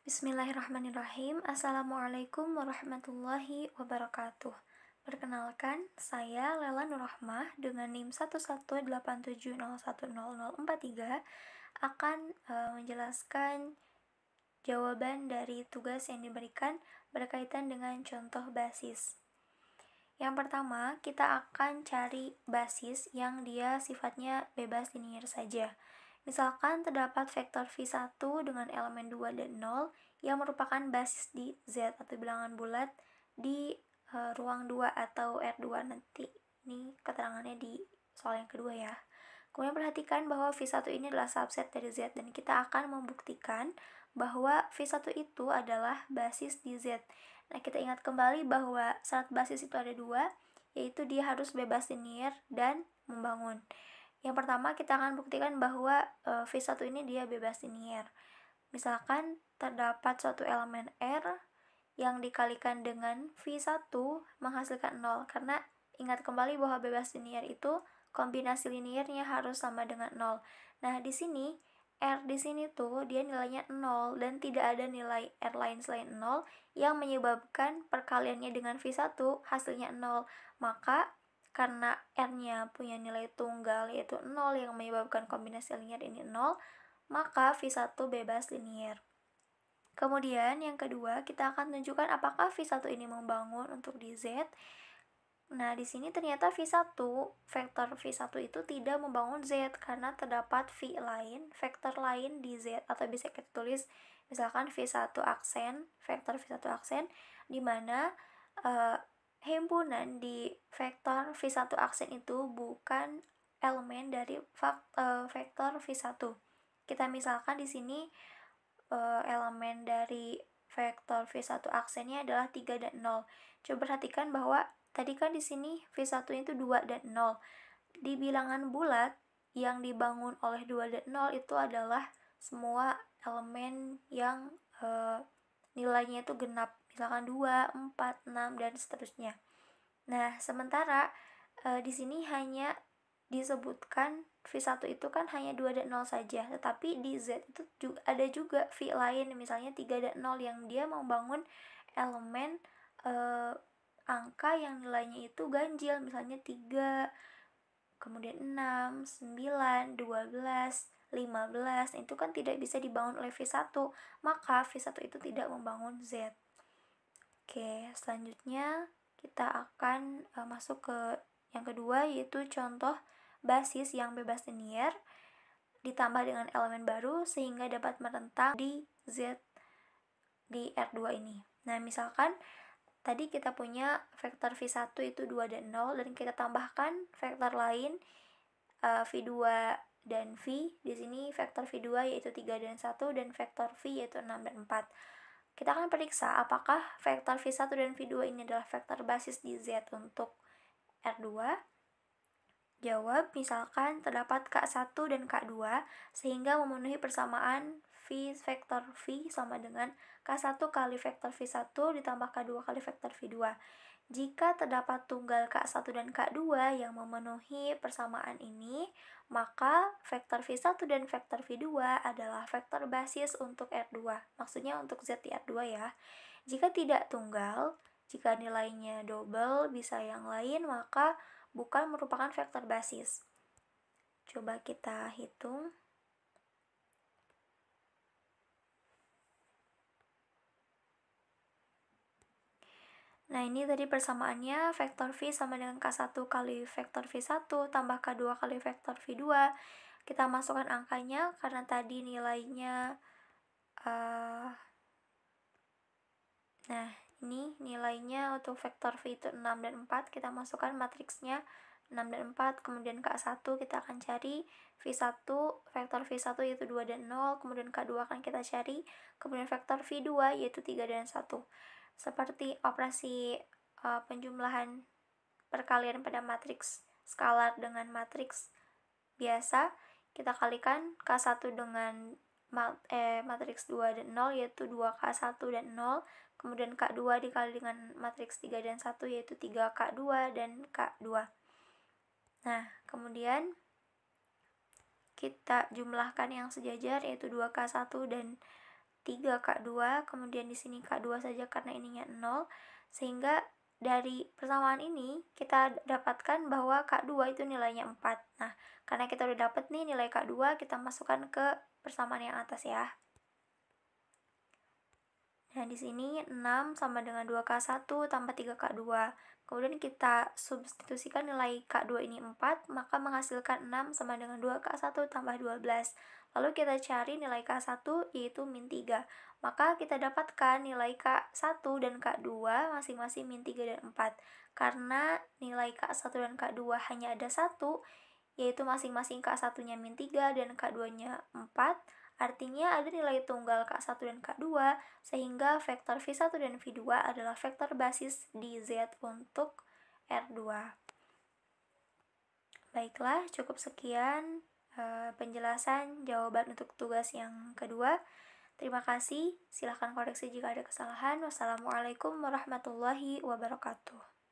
Bismillahirrahmanirrahim. Assalamualaikum warahmatullahi wabarakatuh. Perkenalkan, saya Lela Nurrahmah dengan NIM 11870100043 akan menjelaskan jawaban dari tugas yang diberikan berkaitan dengan contoh basis. Yang pertama, kita akan cari basis yang dia sifatnya bebas linear saja. Misalkan terdapat vektor V1 dengan elemen 2 dan 0 yang merupakan basis di Z atau bilangan bulat di ruang 2 atau R2 nanti. Ini keterangannya di soal yang kedua ya. Kemudian perhatikan bahwa V1 ini adalah subset dari Z dan kita akan membuktikan bahwa V1 itu adalah basis di Z. Nah, kita ingat kembali bahwa syarat basis itu ada dua, yaitu dia harus bebas linear dan membangun. Yang pertama, kita akan buktikan bahwa V1 ini dia bebas linear. Misalkan terdapat suatu elemen R yang dikalikan dengan V1 menghasilkan 0. Karena ingat kembali bahwa bebas linear itu kombinasi linearnya harus sama dengan 0. Nah, di sini R di sini tuh dia nilainya 0 dan tidak ada nilai R lain selain 0 yang menyebabkan perkaliannya dengan V1 hasilnya 0. Maka karena R-nya punya nilai tunggal yaitu 0 yang menyebabkan kombinasi linear ini 0, maka V1 bebas linear. Kemudian yang kedua, kita akan tunjukkan apakah V1 ini membangun untuk di Z. Nah, di sini ternyata V1, vektor V1 itu tidak membangun Z karena terdapat vektor lain di Z, atau bisa kita tulis misalkan V1 aksen, vektor V1 aksen, di mana himpunan di vektor V1 aksen itu bukan elemen dari vektor V1. Kita misalkan di sini elemen dari vektor V1 aksennya adalah 3 dan 0. Coba perhatikan bahwa tadi kan di sini V1 itu 2 dan 0. Di bilangan bulat yang dibangun oleh 2 dan 0 itu adalah semua elemen yang nilainya itu genap. Misalkan 2, 4, 6, dan seterusnya. Nah, sementara di sini hanya disebutkan V1 itu kan hanya 2 dan 0 saja, tetapi di Z itu ada juga V lain, misalnya 3 dan 0 yang dia membangun elemen angka yang nilainya itu ganjil, misalnya 3, kemudian 6, 9, 12, 15, itu kan tidak bisa dibangun oleh V1, maka V1 itu tidak membangun Z. Oke, selanjutnya kita akan masuk ke yang kedua, yaitu contoh basis yang bebas linear ditambah dengan elemen baru sehingga dapat merentang di Z di R2 ini. Nah, misalkan tadi kita punya vektor V1 itu 2 dan 0 dan kita tambahkan vektor lain V2 dan V. Di sini vektor V2 yaitu 3 dan 1 dan vektor V yaitu 6 dan 4. Kita akan periksa apakah vektor V1 dan V2 ini adalah vektor basis di Z untuk R2. Jawab, misalkan terdapat K1 dan K2 sehingga memenuhi persamaan vektor V sama dengan K1 kali vektor V1 ditambah K2 kali vektor V2. Jika terdapat tunggal K1 dan K2 yang memenuhi persamaan ini, maka vektor V1 dan vektor V2 adalah vektor basis untuk R2. Maksudnya untuk Z di R2 ya. Jika tidak tunggal, jika nilainya double, bisa yang lain, maka bukan merupakan vektor basis. Coba kita hitung. Nah, ini tadi persamaannya vektor V sama dengan K1 kali vektor V1 tambah K2 kali vektor V2. Kita masukkan angkanya karena tadi nilainya nah, ini nilainya untuk vektor V itu 6 dan 4. Kita masukkan matriksnya 6 dan 4. Kemudian K1 kita akan cari V1, vektor V1 yaitu 2 dan 0. Kemudian K2 akan kita cari. Kemudian vektor V2 yaitu 3 dan 1. Seperti operasi penjumlahan perkalian pada matriks skalar dengan matriks biasa, kita kalikan K1 dengan matriks 2 dan 0 yaitu 2K1 dan 0. Kemudian K2 dikali dengan matriks 3 dan 1 yaitu 3K2 dan K2. Nah, kemudian kita jumlahkan yang sejajar yaitu 2K1 dan 3K2, kemudian di sini K2 saja karena ininya 0, sehingga dari persamaan ini kita dapatkan bahwa K2 itu nilainya 4. Nah, karena kita udah dapat nih nilai K2, kita masukkan ke persamaan yang atas ya. Nah, di sini 6 sama dengan 2K1 tambah 3K2. Kemudian kita substitusikan nilai K2 ini 4, maka menghasilkan 6 sama dengan 2K1 tambah 12. Lalu kita cari nilai K1 yaitu min 3. Maka kita dapatkan nilai K1 dan K2 masing-masing min 3 dan 4. Karena nilai K1 dan K2 hanya ada 1, yaitu masing-masing K1-nya min 3 dan K2-nya 4, artinya ada nilai tunggal K1 dan K2, sehingga vektor V1 dan V2 adalah vektor basis di Z untuk R2. Baiklah, cukup sekian penjelasan jawaban untuk tugas yang kedua. Terima kasih, silahkan koreksi jika ada kesalahan. Wassalamualaikum warahmatullahi wabarakatuh.